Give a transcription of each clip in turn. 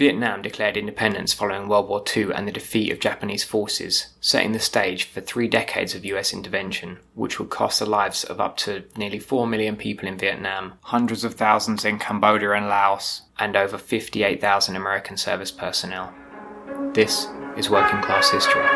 Vietnam declared independence following World War II and the defeat of Japanese forces, setting the stage for 3 decades of US intervention, which would cost the lives of up to nearly 4 million people in Vietnam, hundreds of thousands in Cambodia and Laos, and over 58,000 American service personnel. This is Working Class History.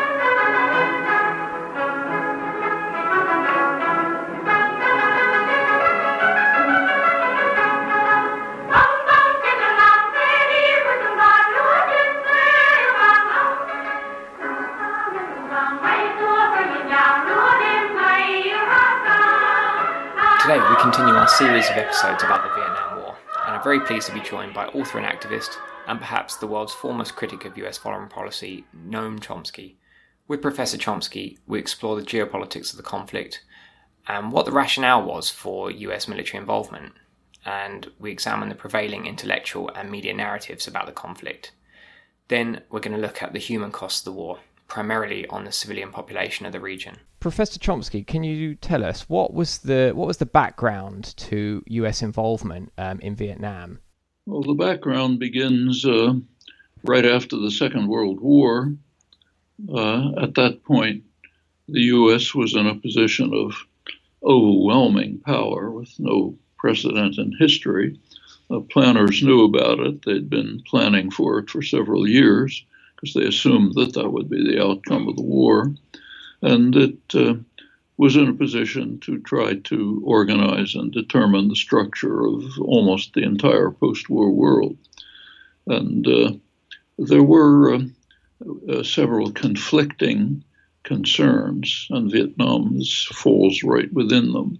Today we continue our series of episodes about the Vietnam War, and I'm very pleased to be joined by author and activist, and perhaps the world's foremost critic of US foreign policy, Noam Chomsky. With Professor Chomsky, we explore the geopolitics of the conflict and what the rationale was for US military involvement, and we examine the prevailing intellectual and media narratives about the conflict. Then we're going to look at the human costs of the war, primarily on the civilian population of the region. Professor Chomsky, can you tell us what was the background to US involvement in Vietnam? Well, the background begins right after the Second World War. At that point, the US was in a position of overwhelming power with no precedent in history. Planners knew about it. They'd been planning for it for several years because they assumed that would be the outcome of the war. And it was in a position to try to organize and determine the structure of almost the entire post-war world. And there were several conflicting concerns, and Vietnam falls right within them.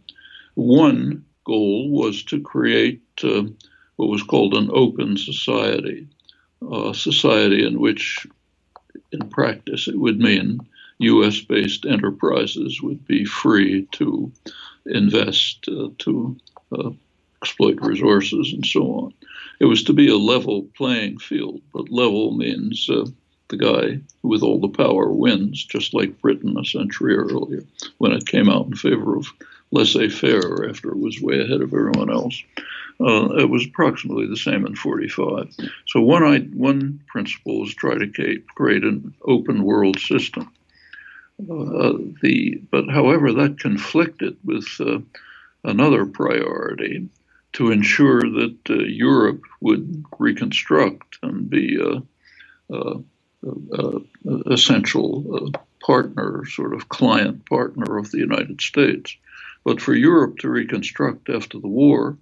One goal was to create what was called an open society, a society in which, in practice, it would mean US-based enterprises would be free to invest, to exploit resources, and so on. It was to be a level playing field, but level means the guy with all the power wins, just like Britain a century earlier, when it came out in favor of laissez-faire after it was way ahead of everyone else. It was approximately the same in 1945. So one principle was try to create an open world system. But however, that conflicted with another priority to ensure that Europe would reconstruct and be essential partner, sort of client partner of the United States. But for Europe to reconstruct after the war,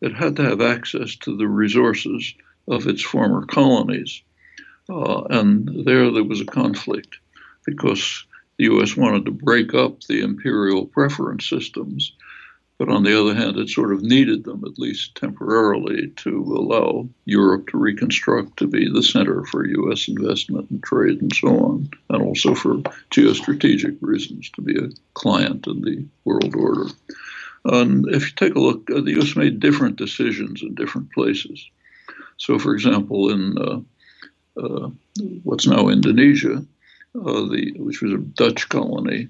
it had to have access to the resources of its former colonies. And there was a conflict because the U.S. wanted to break up the imperial preference systems, but on the other hand, it sort of needed them, at least temporarily, to allow Europe to reconstruct to be the center for U.S. investment and trade and so on, and also for geostrategic reasons, to be a client in the world order. And if you take a look, the U.S. made different decisions in different places. So, for example, in what's now Indonesia, which was a Dutch colony,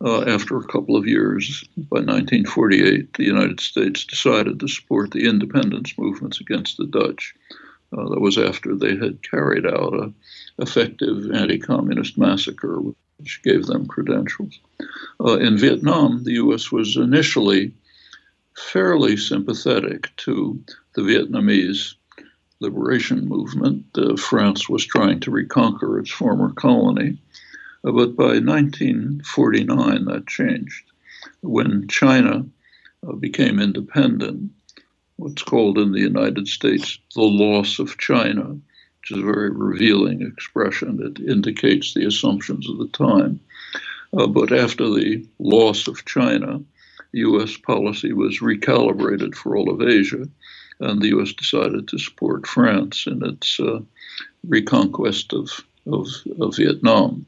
after a couple of years, by 1948, the United States decided to support the independence movements against the Dutch. That was after they had carried out an effective anti-communist massacre, which gave them credentials. In Vietnam, the U.S. was initially fairly sympathetic to the Vietnamese liberation movement. France was trying to reconquer its former colony. But by 1949, that changed. When China became independent, what's called in the United States the loss of China, which is a very revealing expression. It indicates the assumptions of the time. But after the loss of China, U.S. policy was recalibrated for all of Asia, and the U.S. decided to support France in its reconquest of Vietnam.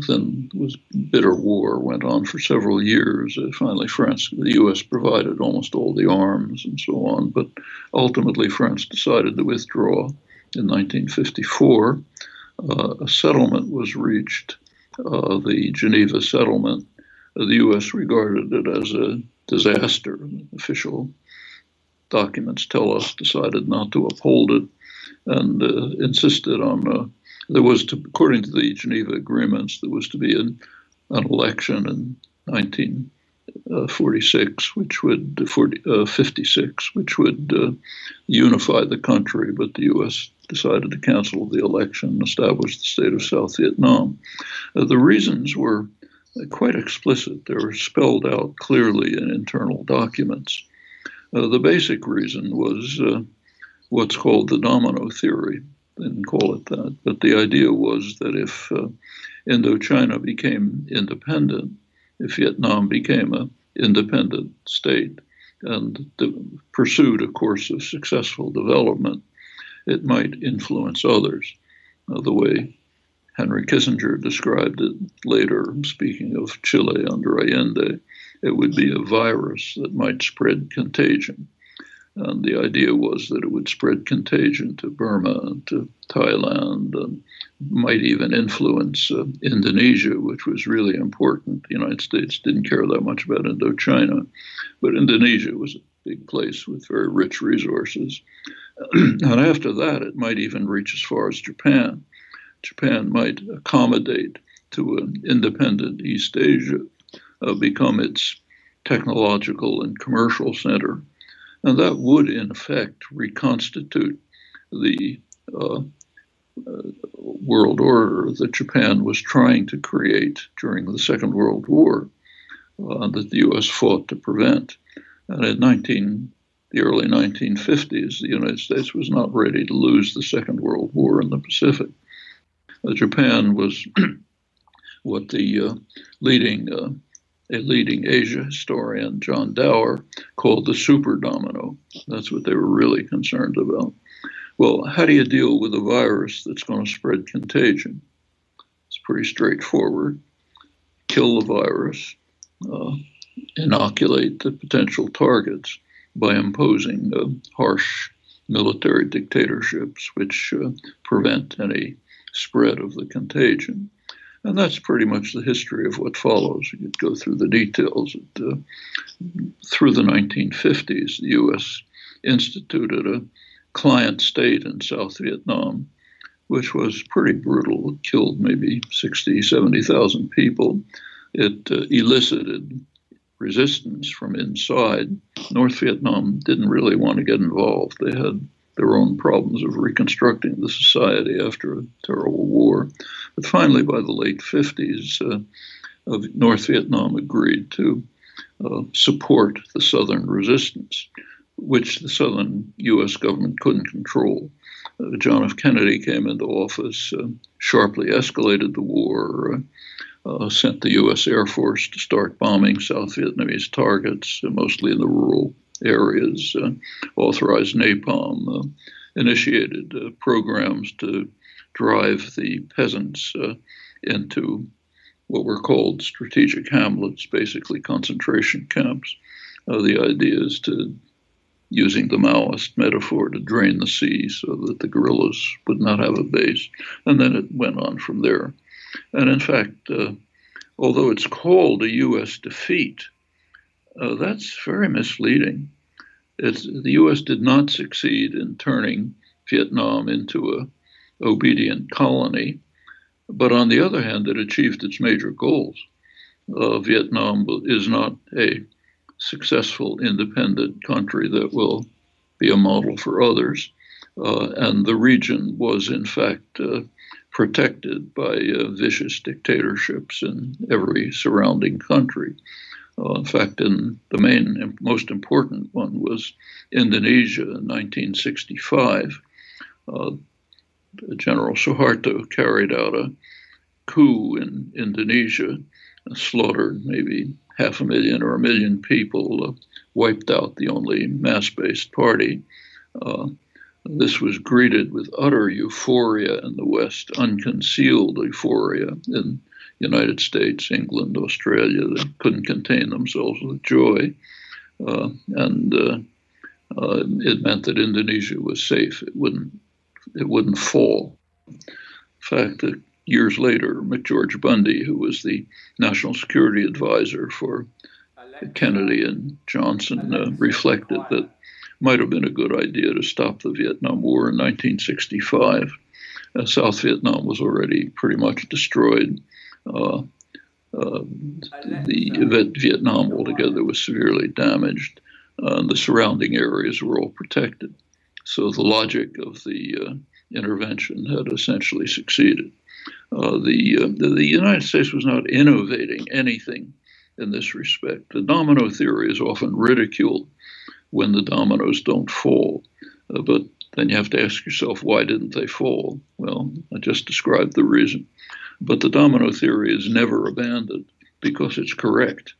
Then was bitter war, went on for several years. Finally, the U.S. provided almost all the arms and so on, but ultimately France decided to withdraw in 1954. A settlement was reached, the Geneva settlement. The U.S. regarded it as a disaster. An official documents tell us, decided not to uphold it and insisted on, according to the Geneva agreements, there was to be an election in 1946, which would 56, which would unify the country, but the U.S. decided to cancel the election and establish the state of South Vietnam. The reasons were quite explicit. They were spelled out clearly in internal documents. The basic reason was what's called the domino theory. They didn't call it that, but the idea was that if Indochina became independent, if Vietnam became an independent state and pursued a course of successful development, it might influence others. The way Henry Kissinger described it later, speaking of Chile under Allende, it would be a virus that might spread contagion. And the idea was that it would spread contagion to Burma and to Thailand and might even influence Indonesia, which was really important. The United States didn't care that much about Indochina, but Indonesia was a big place with very rich resources. And after that, it might even reach as far as Japan. Japan might accommodate to an independent East Asia, become its technological and commercial center. And that would, in effect, reconstitute the world order that Japan was trying to create during the Second World War, that the U.S. fought to prevent. And in the early 1950s, the United States was not ready to lose the Second World War in the Pacific. Japan was what the a leading Asia historian, John Dower, called the super domino. That's what they were really concerned about. Well, how do you deal with a virus that's going to spread contagion? It's pretty straightforward. Kill the virus, inoculate the potential targets by imposing harsh military dictatorships which prevent any spread of the contagion. And that's pretty much the history of what follows. You could go through the details. Through the 1950s, the U.S. instituted a client state in South Vietnam, which was pretty brutal. It killed maybe 60, 70,000 people. It elicited resistance from inside. North Vietnam didn't really want to get involved. They had their own problems of reconstructing the society after a terrible war. But finally, by the late 50s, North Vietnam agreed to support the Southern resistance, which the Southern U.S. government couldn't control. John F. Kennedy came into office, sharply escalated the war, sent the U.S. Air Force to start bombing South Vietnamese targets, mostly in the rural areas, authorized napalm, initiated programs to drive the peasants into what were called strategic hamlets, basically concentration camps. The idea is to, using the Maoist metaphor, to drain the sea so that the guerrillas would not have a base. And then it went on from there. And in fact, although it's called a U.S. defeat, that's very misleading. The U.S. did not succeed in turning Vietnam into an obedient colony, but on the other hand, it achieved its major goals. Vietnam is not a successful independent country that will be a model for others, and the region was in fact protected by vicious dictatorships in every surrounding country. In fact, in the main and most important one was Indonesia in 1965. General Suharto carried out a coup in Indonesia, slaughtered maybe 500,000 or 1 million people, wiped out the only mass-based party. This was greeted with utter euphoria in the West, unconcealed euphoria in the United States, England, Australia. They couldn't contain themselves with joy. And it meant that Indonesia was safe. It wouldn't fall. In fact, years later, McGeorge Bundy, who was the national security advisor for Kennedy and Johnson, reflected that might have been a good idea to stop the Vietnam War in 1965. South Vietnam was already pretty much destroyed. The Vietnam altogether was severely damaged. The surrounding areas were all protected. So the logic of the intervention had essentially succeeded. The United States was not innovating anything in this respect. The domino theory is often ridiculed when the dominoes don't fall. But then you have to ask yourself, why didn't they fall? Well, I just described the reason. But the domino theory is never abandoned because it's correct.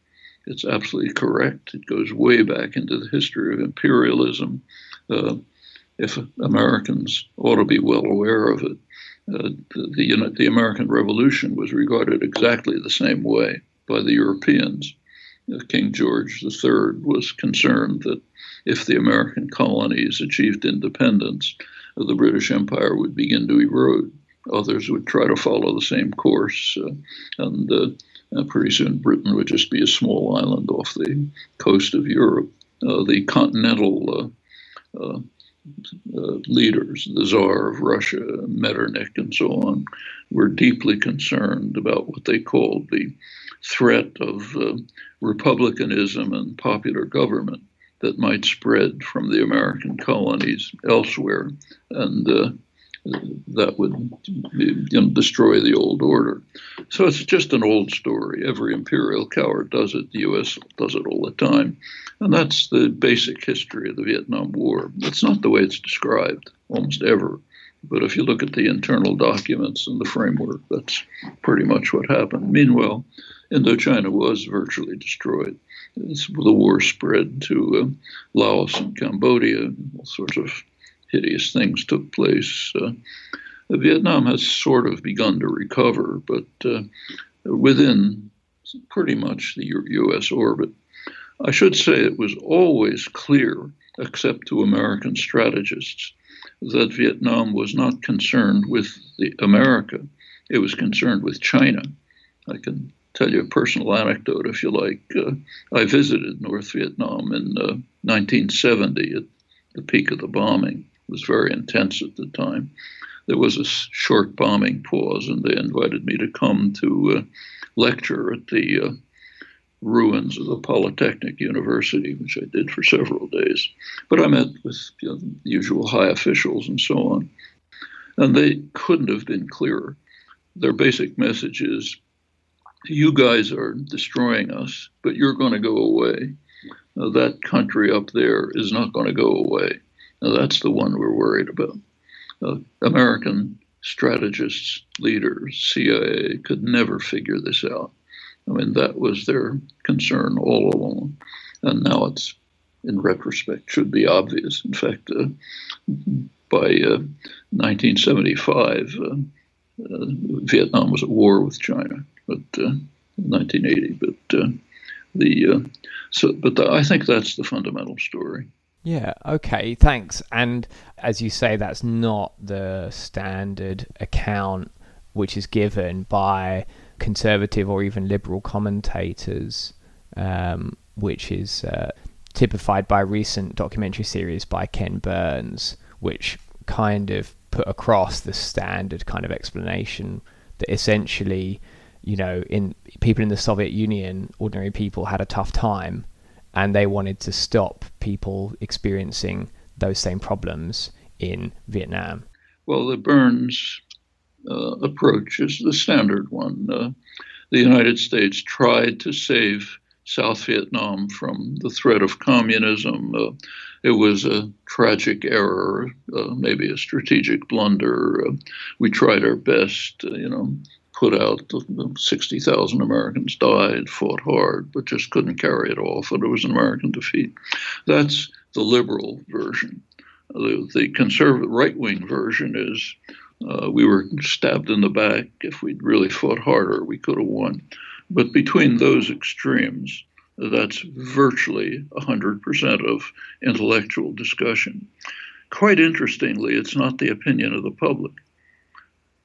It's absolutely correct. It goes way back into the history of imperialism. If Americans ought to be well aware of it, the American Revolution was regarded exactly the same way by the Europeans. King George III was concerned that if the American colonies achieved independence, the British Empire would begin to erode. Others would try to follow the same course, and pretty soon Britain would just be a small island off the coast of Europe. The continental leaders, the Tsar of Russia, Metternich, and so on, were deeply concerned about what they called the threat of republicanism and popular government that might spread from the American colonies elsewhere, and that would destroy the old order. So it's just an old story. Every imperial coward does it. The U.S. does it all the time. And that's the basic history of the Vietnam War. It's not the way it's described almost ever. But if you look at the internal documents and the framework, that's pretty much what happened. Meanwhile, Indochina was virtually destroyed. The war spread to Laos and Cambodia. All sorts of hideous things took place. Vietnam has sort of begun to recover, but within pretty much the U.S. orbit. I should say it was always clear, except to American strategists, that Vietnam was not concerned with America. It was concerned with China. I can tell you a personal anecdote if you like. I visited North Vietnam in 1970 at the peak of the bombing. It was very intense at the time. There was a short bombing pause, and they invited me to come to lecture at the ruins of the Polytechnic University, which I did for several days. But I met with the usual high officials and so on. And they couldn't have been clearer. Their basic message is, you guys are destroying us, but you're going to go away. That country up there is not going to go away. Now, that's the one we're worried about. American strategists, leaders, CIA could never figure this out. I mean, that was their concern all along. And now it's, in retrospect, should be obvious. In fact, by 1975, Vietnam was at war with China, but 1980. But I think that's the fundamental story. Yeah, okay, thanks. And as you say, that's not the standard account which is given by conservative or even liberal commentators, which is typified by a recent documentary series by Ken Burns, which kind of put across the standard kind of explanation that essentially, in people in the Soviet Union, ordinary people had a tough time, and they wanted to stop people experiencing those same problems in Vietnam. Well, the Burns approach is the standard one. The United States tried to save South Vietnam from the threat of communism. It was a tragic error, maybe a strategic blunder. We tried our best, put out 60,000 Americans died, fought hard, but just couldn't carry it off, and it was an American defeat. That's the liberal version. The conservative right-wing version is we were stabbed in the back. If we'd really fought harder, we could have won. But between those extremes, that's virtually 100% of intellectual discussion. Quite interestingly, it's not the opinion of the public.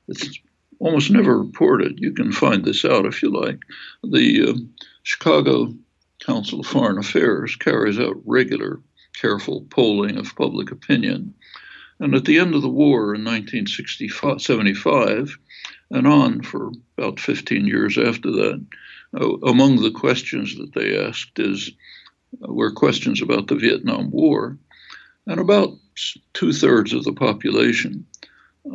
It's almost never reported. You can find this out if you like. The Chicago Council of Foreign Affairs carries out regular careful polling of public opinion. And at the end of the war in 1975 and on for about 15 years after that, among the questions that they asked were questions about the Vietnam War. And about 2/3 of the population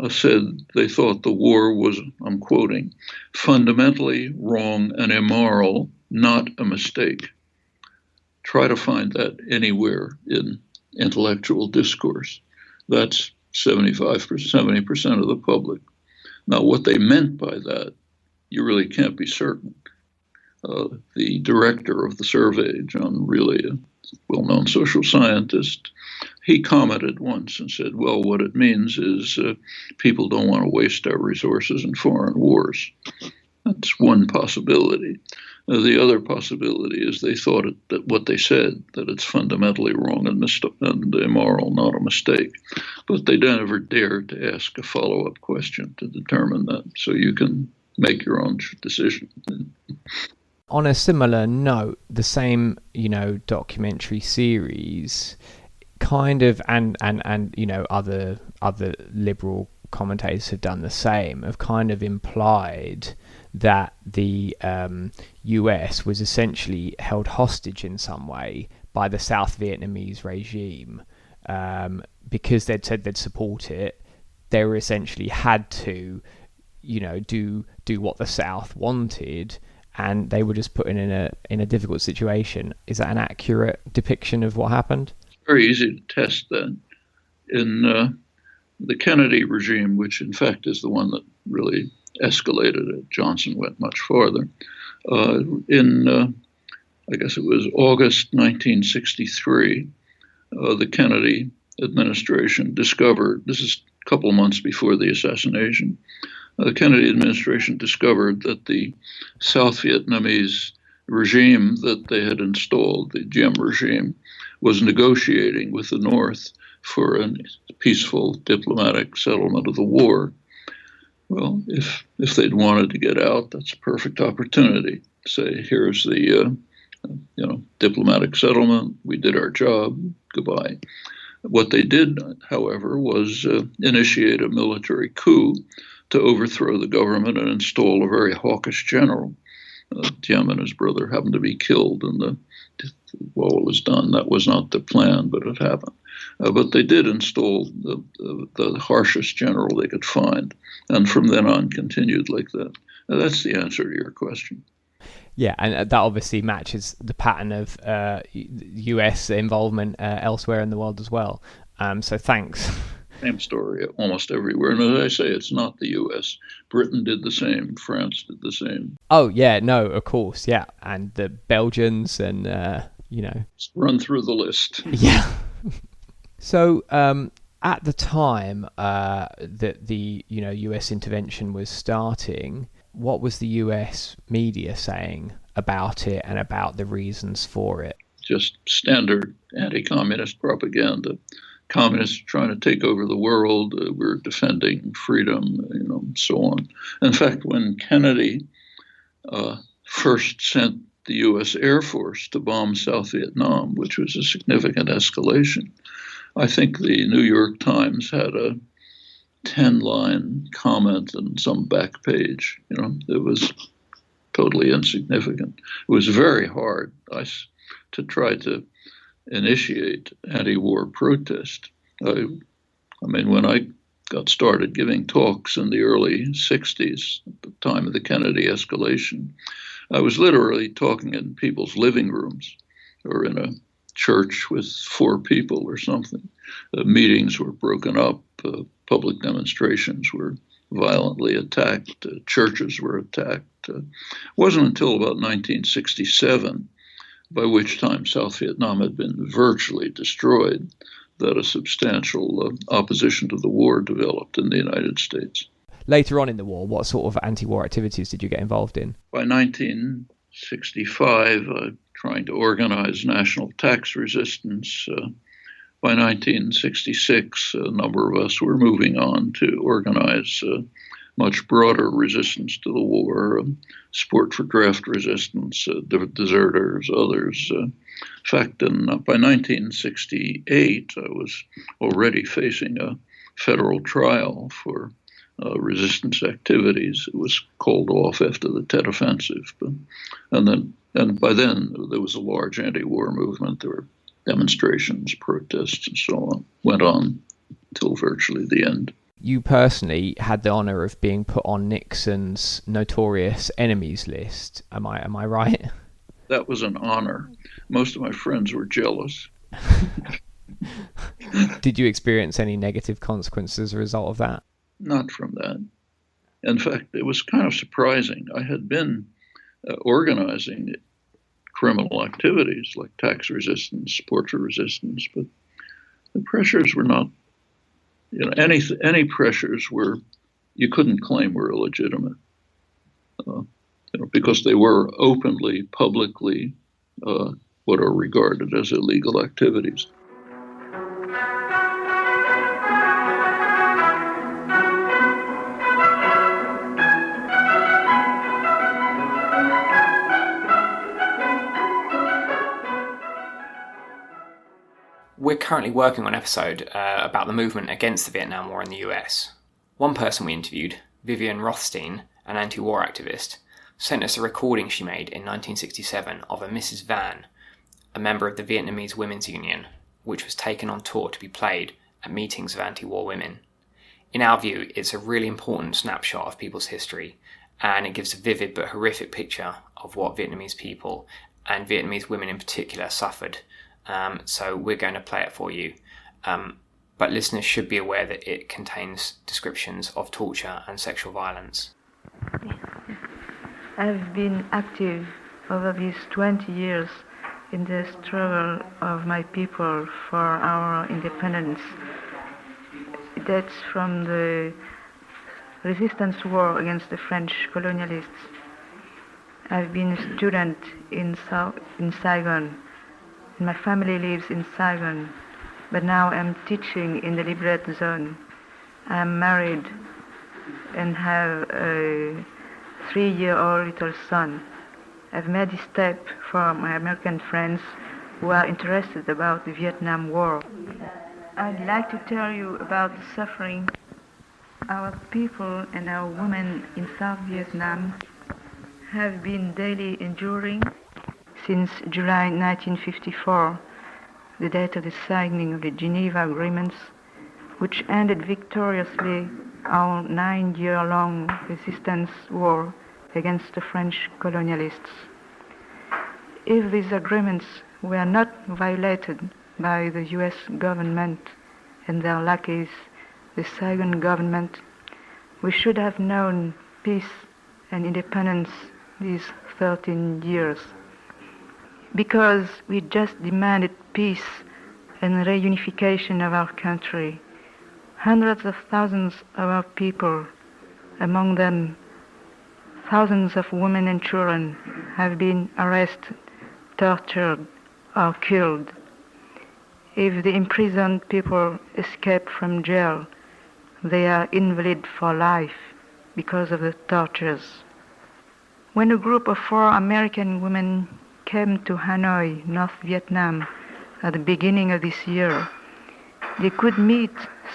said they thought the war was, I'm quoting, fundamentally wrong and immoral, not a mistake. Try to find that anywhere in intellectual discourse. That's 70% of the public. Now, what they meant by that, you really can't be certain. The director of the survey, John Riley, a well-known social scientist, he commented once and said, well, what it means is people don't want to waste our resources in foreign wars. That's one possibility. The other possibility is they thought that what they said, that it's fundamentally wrong and immoral, not a mistake. But they never dared to ask a follow-up question to determine that. So you can make your own decision. On a similar note, the same, documentary series kind of, and other liberal commentators have done the same, have kind of implied that the US was essentially held hostage in some way by the South Vietnamese regime because they'd said they'd support it. They were essentially had to, do what the South wanted, and they were just put in a difficult situation. Is that an accurate depiction of what happened? It's very easy to test that. In the Kennedy regime, which in fact is the one that really escalated it, Johnson went much farther. I guess it was August 1963, the Kennedy administration discovered, this is a couple of months before the assassination, the Kennedy administration discovered that the South Vietnamese regime that they had installed, the Diem regime, was negotiating with the North for a peaceful diplomatic settlement of the war. Well, if they'd wanted to get out, that's a perfect opportunity. Say, here's the diplomatic settlement. We did our job. Goodbye. What they did, however, was initiate a military coup to overthrow the government and install a very hawkish general. Diem and his brother happened to be killed, and while it was done, that was not the plan, but it happened. But they did install the harshest general they could find, and from then on continued like that. Now, that's the answer to your question. Yeah, and that obviously matches the pattern of US involvement elsewhere in the world as well. So thanks. Same story almost everywhere. And as I say, it's not the US. Britain did the same. France did the same. Oh, yeah, no, of course, yeah. And the Belgians and, Just run through the list. Yeah. So at the time that the US intervention was starting, what was the US media saying about it and about the reasons for it? Just standard anti-communist propaganda. Communists are trying to take over the world. We're defending freedom, so on. In fact, when Kennedy first sent the U.S. Air Force to bomb South Vietnam, which was a significant escalation, I think the New York Times had a 10-line comment on some back page. It was totally insignificant. It was very hard to try to initiate anti-war protest. When I got started giving talks in the early 60s, at the time of the Kennedy escalation, I was literally talking in people's living rooms or in a church with 4 people or something. Meetings were broken up. Public demonstrations were violently attacked. Churches were attacked. It wasn't until about 1967, by which time South Vietnam had been virtually destroyed, that a substantial opposition to the war developed in the United States. Later on in the war, what sort of anti-war activities did you get involved in? By 1965, trying to organize national tax resistance. By 1966, a number of us were moving on to organize much broader resistance to the war, support for draft resistance, deserters, others. In fact, by 1968, I was already facing a federal trial for resistance activities. It was called off after the Tet Offensive, and by then there was a large anti-war movement. There were demonstrations, protests, and so on. Went on till virtually the end. You personally had the honour of being put on Nixon's notorious enemies list. Am I right? That was an honor. Most of my friends were jealous. Did you experience any negative consequences as a result of that? Not from that. In fact, it was kind of surprising. I had been organizing criminal activities like tax resistance, support for resistance, but the pressures were not, any pressures you couldn't claim were illegitimate, because they were openly, publicly, what are regarded as illegal activities. We're currently working on an episode about the movement against the Vietnam War in the US. One person we interviewed, Vivian Rothstein, an anti-war activist, sent us a recording she made in 1967 of a Mrs. Van, a member of the Vietnamese Women's Union, which was taken on tour to be played at meetings of anti-war women. In our view, it's a really important snapshot of people's history, and it gives a vivid but horrific picture of what Vietnamese people, and Vietnamese women in particular, suffered. So we're going to play it for you. But listeners should be aware that it contains descriptions of torture and sexual violence. I've been active over these 20 years in the struggle of my people for our independence. It dates from the resistance war against the French colonialists. I've been a student in Saigon. My family lives in Saigon, but now I'm teaching in the Liberated Zone. I'm married and have a 3-year-old little son. I've made this step for my American friends who are interested about the Vietnam War. I'd like to tell you about the suffering our people and our women in South Vietnam have been daily enduring since July 1954, the date of the signing of the Geneva Agreements, which ended victoriously our 9-year-long resistance war against the French colonialists. If these agreements were not violated by the US government and their lackeys, the Saigon government, we should have known peace and independence these 13 years. Because we just demanded peace and reunification of our country. Hundreds of thousands of our people, among them thousands of women and children, have been arrested, tortured, or killed. If the imprisoned people escape from jail, they are invalid for life because of the tortures. When a group of 4 American women came to Hanoi, North Vietnam, at the beginning of this year, they could meet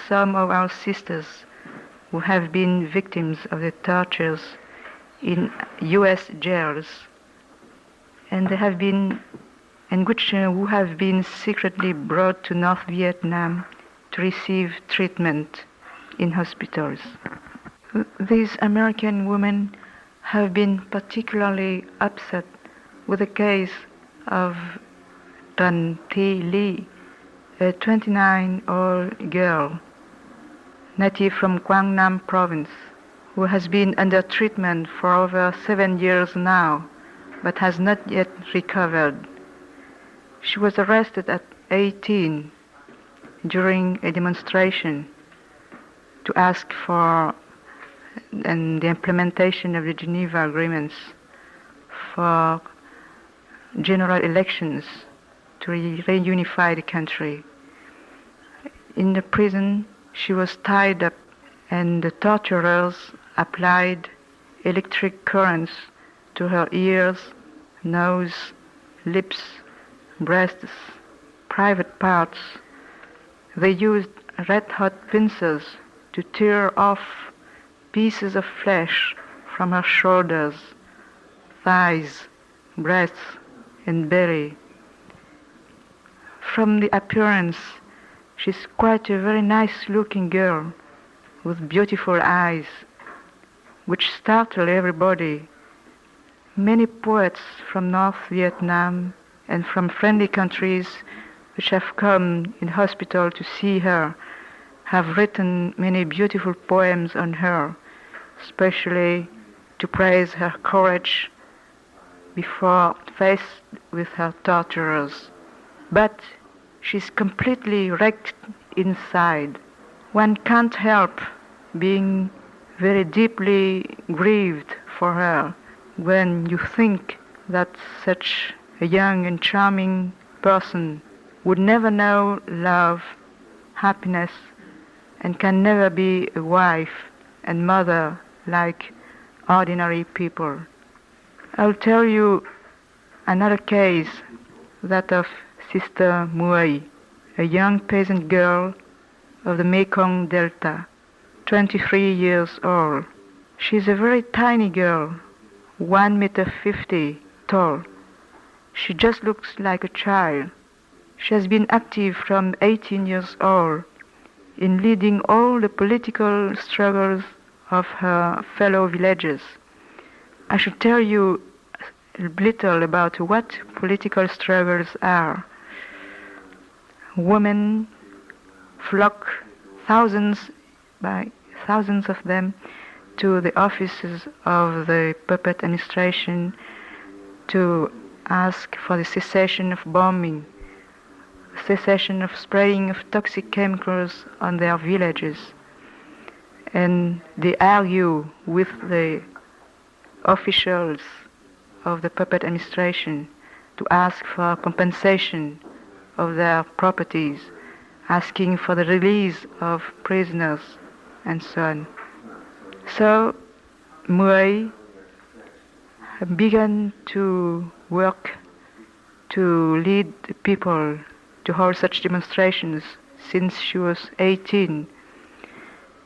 some of our sisters who have been victims of the tortures in US jails, and who have been secretly brought to North Vietnam to receive treatment in hospitals. These American women have been particularly upset with the case of Trần Thi Ly, a 29-year-old girl, native from Quang Nam province, who has been under treatment for over 7 years now, but has not yet recovered. She was arrested at 18 during a demonstration to ask for the implementation of the Geneva Agreements for general elections to reunify the country. In the prison, she was tied up, and the torturers applied electric currents to her ears, nose, lips, breasts, private parts. They used red-hot pincers to tear off pieces of flesh from her shoulders, thighs, breasts, and belly. From the appearance, she's quite a very nice-looking girl with beautiful eyes, which startle everybody. Many poets from North Vietnam and from friendly countries which have come in hospital to see her have written many beautiful poems on her, especially to praise her courage before faced with her torturers. But she's completely wrecked inside. One can't help being very deeply grieved for her when you think that such a young and charming person would never know love, happiness, and can never be a wife and mother like ordinary people. I'll tell you another case, that of Sister Muay, a young peasant girl of the Mekong Delta, 23 years old. She's a very tiny girl, 1.50 meters tall. She just looks like a child. She has been active from 18 years old in leading all the political struggles of her fellow villagers. I should tell you a little about what political struggles are. Women flock thousands of them to the offices of the puppet administration to ask for the cessation of bombing, cessation of spraying of toxic chemicals on their villages. And they argue with the officials of the puppet administration to ask for compensation of their properties, asking for the release of prisoners, and so on. So Muay began to work to lead the people to hold such demonstrations since she was 18,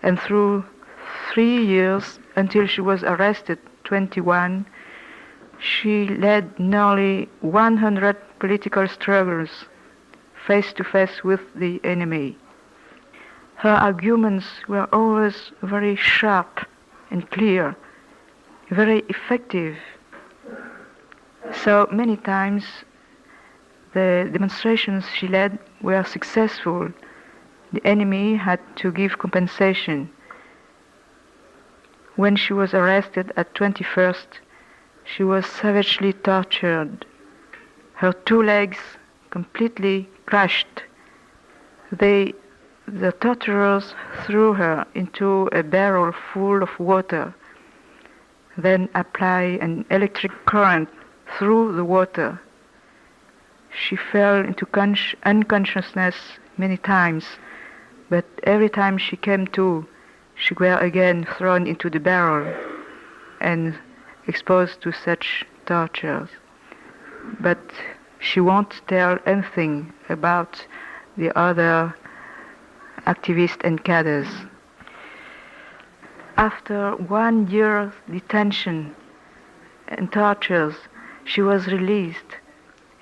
and through 3 years until she was arrested, 21, she led nearly 100 political struggles face to face with the enemy. Her arguments were always very sharp and clear, very effective. So many times the demonstrations she led were successful. The enemy had to give compensation. When she was arrested at 21st, she was savagely tortured. Her 2 legs completely crushed. The torturers threw her into a barrel full of water, then apply an electric current through the water. She fell into unconsciousness many times, but every time she came to, she were again thrown into the barrel and exposed to such tortures. But she won't tell anything about the other activists and cadres. After 1 year's detention and tortures, she was released,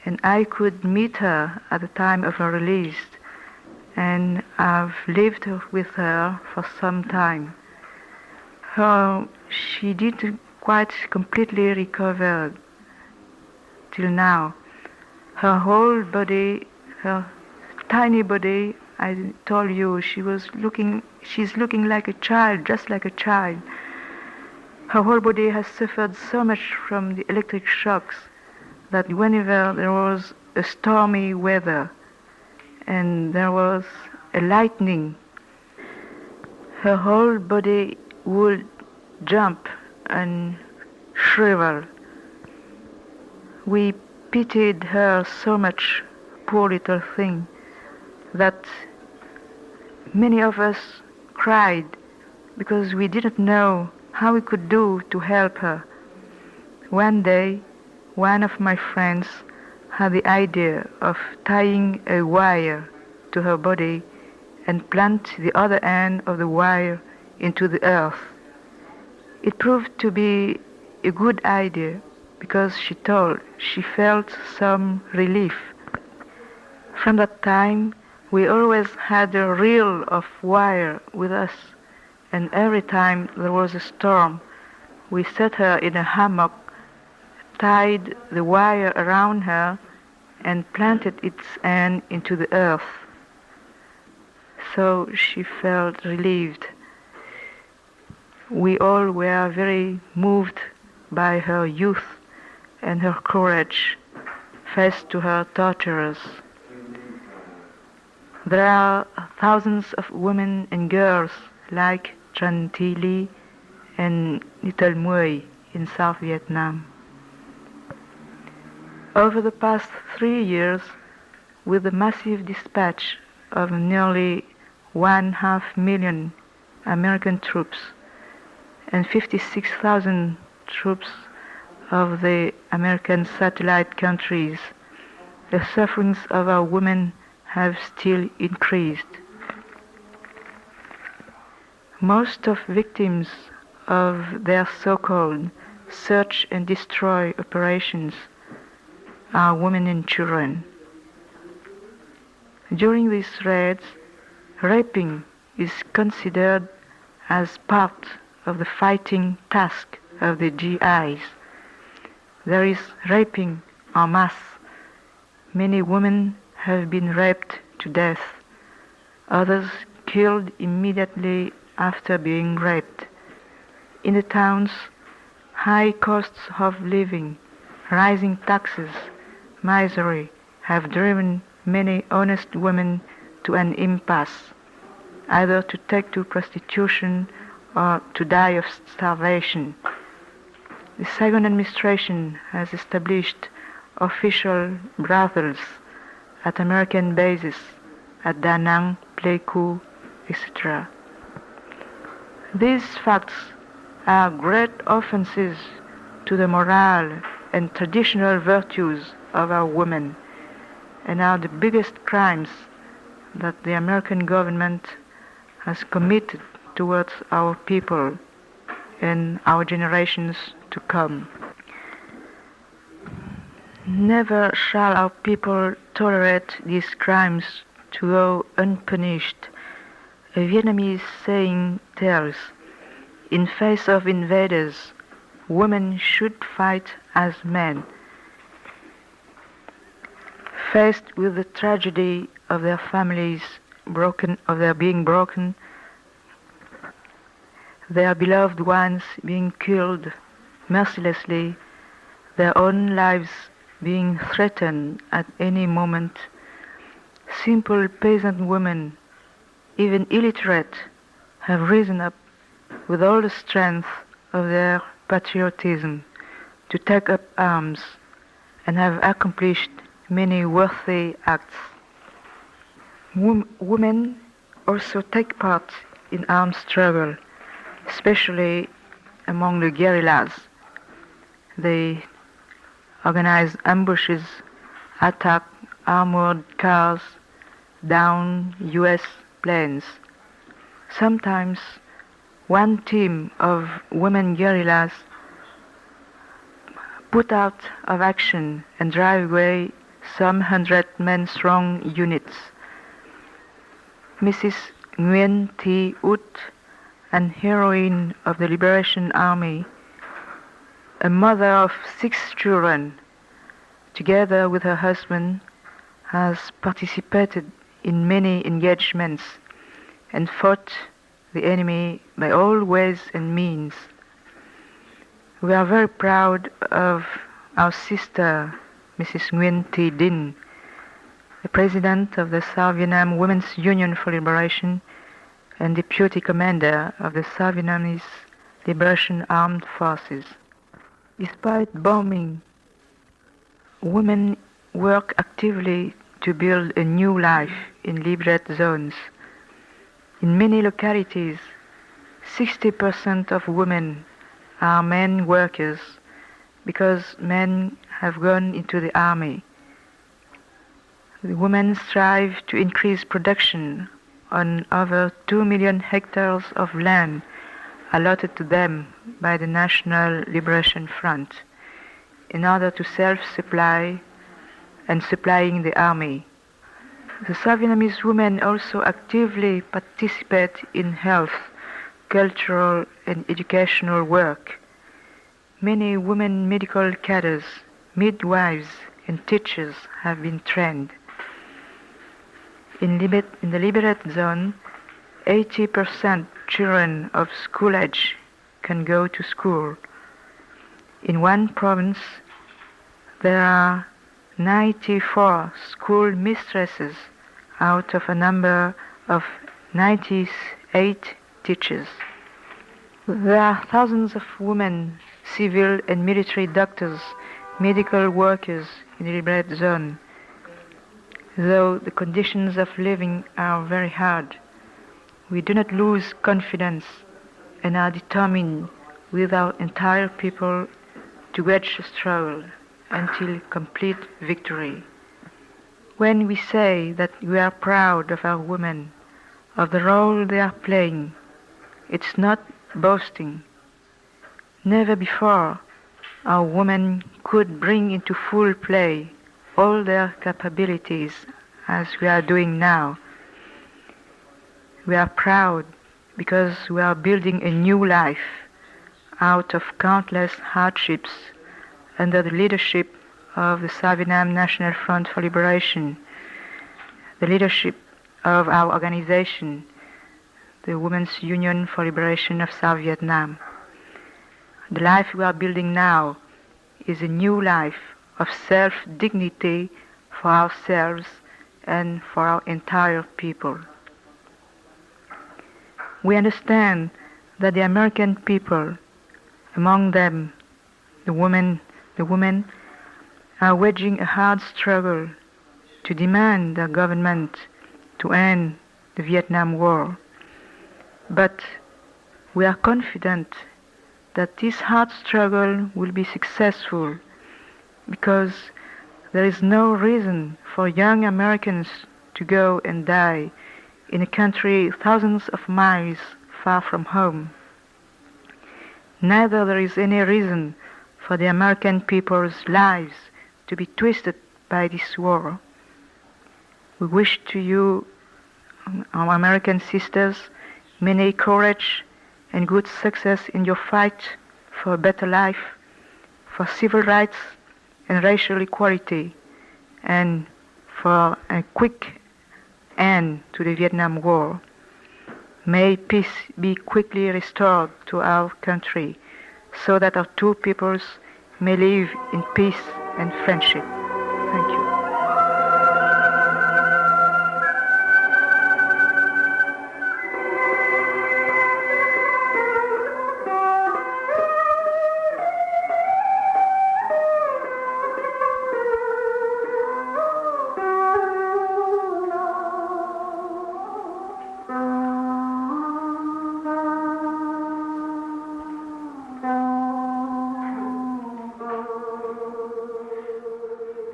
and I could meet her at the time of her release, and I've lived with her for some time. She didn't quite completely recover till now. Her whole body, her tiny body, I told you, she's looking like a child, just like a child. Her whole body has suffered so much from the electric shocks that whenever there was a stormy weather and there was a lightning, her whole body would jump and shrivel. We pitied her so much, poor little thing, that many of us cried because we didn't know how we could do to help her. One day, one of my friends had the idea of tying a wire to her body and plant the other end of the wire into the earth. It proved to be a good idea because she told she felt some relief. From that time, we always had a reel of wire with us, and every time there was a storm, we set her in a hammock, tied the wire around her, and planted its end into the earth. So she felt relieved. We all were very moved by her youth and her courage faced to her torturers. There are thousands of women and girls like Tran Thi Ly and Little Muoi in South Vietnam. Over the past 3 years, with the massive dispatch of nearly 1.5 million American troops and 56,000 troops of the American satellite countries, the sufferings of our women have still increased. Most of victims of their so-called search and destroy operations are women and children. During these raids, raping is considered as part of the fighting task of the GIs. There is raping en masse. Many women have been raped to death, others killed immediately after being raped. In the towns, high costs of living, rising taxes, misery have driven many honest women to an impasse, either to take to prostitution or to die of starvation. The Saigon administration has established official brothels at American bases at Da Nang, Pleiku, etc. These facts are great offenses to the moral and traditional virtues of our women and are the biggest crimes that the American government has committed towards our people and our generations to come. Never shall our people tolerate these crimes to go unpunished. A Vietnamese saying tells, in face of invaders, women should fight as men. Faced with the tragedy of their families being broken, their beloved ones being killed mercilessly, their own lives being threatened at any moment, simple peasant women, even illiterate, have risen up with all the strength of their patriotism to take up arms and have accomplished many worthy acts. Women also take part in armed struggle, especially among the guerrillas. They organize ambushes, attack armored cars, down U.S. planes. Sometimes one team of women guerrillas put out of action and drive away some 100-men-strong units. Mrs. Nguyen Thi Ut, an heroine of the Liberation Army, a mother of 6 children, together with her husband, has participated in many engagements and fought the enemy by all ways and means. We are very proud of our sister, Mrs. Nguyen Thi Dinh, the president of the South Vietnam Women's Union for Liberation and deputy commander of the South Vietnamese Liberation Armed Forces. Despite bombing, women work actively to build a new life in liberated zones. In many localities, 60% of women are men workers because men have gone into the army. The women strive to increase production on over 2 million hectares of land allotted to them by the National Liberation Front in order to self-supply and supplying the army. The South Vietnamese women also actively participate in health, cultural and educational work. Many women medical cadres, midwives and teachers have been trained. In the liberated zone, 80% children of school age can go to school. In one province, there are 94 school mistresses out of a number of 98 teachers. There are thousands of women, civil and military doctors, medical workers in the liberated zone, though the conditions of living are very hard. We do not lose confidence and are determined with our entire people to wage the struggle until complete victory. When we say that we are proud of our women, of the role they are playing, it's not boasting. Never before our women could bring into full play all their capabilities as we are doing now. We are proud because we are building a new life out of countless hardships under the leadership of the South Vietnam National Front for Liberation, the leadership of our organization, the Women's Union for Liberation of South Vietnam. The life we are building now is a new life of self-dignity for ourselves and for our entire people. We understand that the American people, among them the women, are waging a hard struggle to demand their government to end the Vietnam War. But we are confident that this hard struggle will be successful because there is no reason for young Americans to go and die in a country thousands of miles far from home. Neither there is any reason for the American people's lives to be twisted by this war. We wish to you, our American sisters, many courage and good success in your fight for a better life, for civil rights and racial equality, and for a quick end to the Vietnam War. May peace be quickly restored to our country so that our two peoples may live in peace and friendship. Thank you.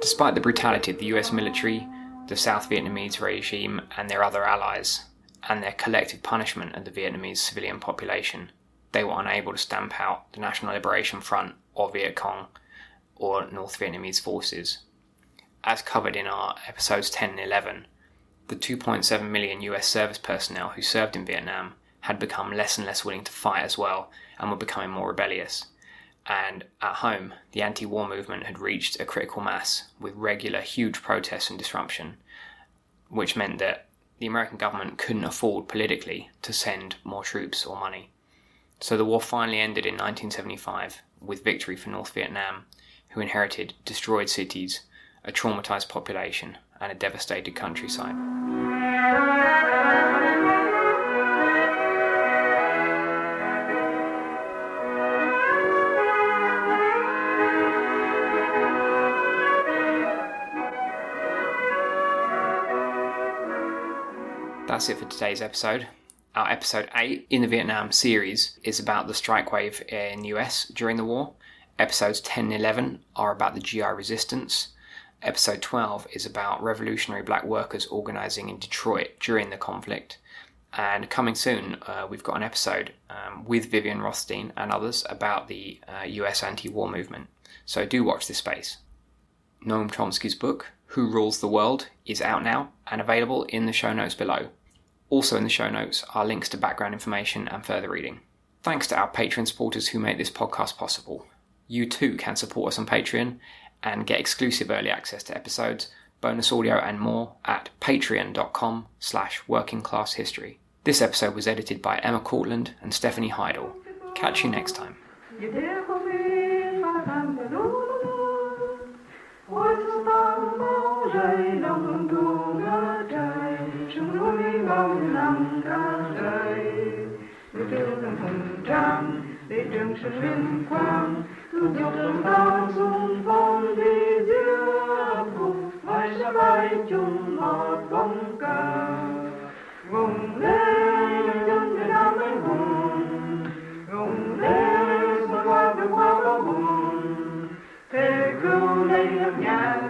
Despite the brutality of the US military, the South Vietnamese regime and their other allies, and their collective punishment of the Vietnamese civilian population, they were unable to stamp out the National Liberation Front or Viet Cong or North Vietnamese forces. As covered in our episodes 10 and 11, the 2.7 million US service personnel who served in Vietnam had become less and less willing to fight as well and were becoming more rebellious. And at home, the anti-war movement had reached a critical mass with regular huge protests and disruption, which meant that the American government couldn't afford politically to send more troops or money. So the war finally ended in 1975 with victory for North Vietnam, who inherited destroyed cities, a traumatized population, and a devastated countryside. That's it for today's episode. Our episode 8 in the Vietnam series is about the strike wave in the US during the war. Episodes 10 and 11 are about the GI resistance. Episode 12 is about revolutionary black workers organising in Detroit during the conflict. And coming soon, we've got an episode with Vivian Rothstein and others about the US anti-war movement. So do watch this space. Noam Chomsky's book, Who Rules the World, is out now and available in the show notes below. Also in the show notes are links to background information and further reading. Thanks to our Patreon supporters who make this podcast possible. You too can support us on Patreon and get exclusive early access to episodes, bonus audio and more at patreon.com/workingclasshistory. This episode was edited by Emma Cortland and Stephanie Heidel. Catch you next time. Để trường sinh vinh quang, thương yêu thương ta dung phong đi giữa cùng, vai sẽ vai chung một bóng cờ. Vùng lên dân Việt Nam anh hùng, vùng lên vượt qua bão buồn, thế cứu lấy nước nhà.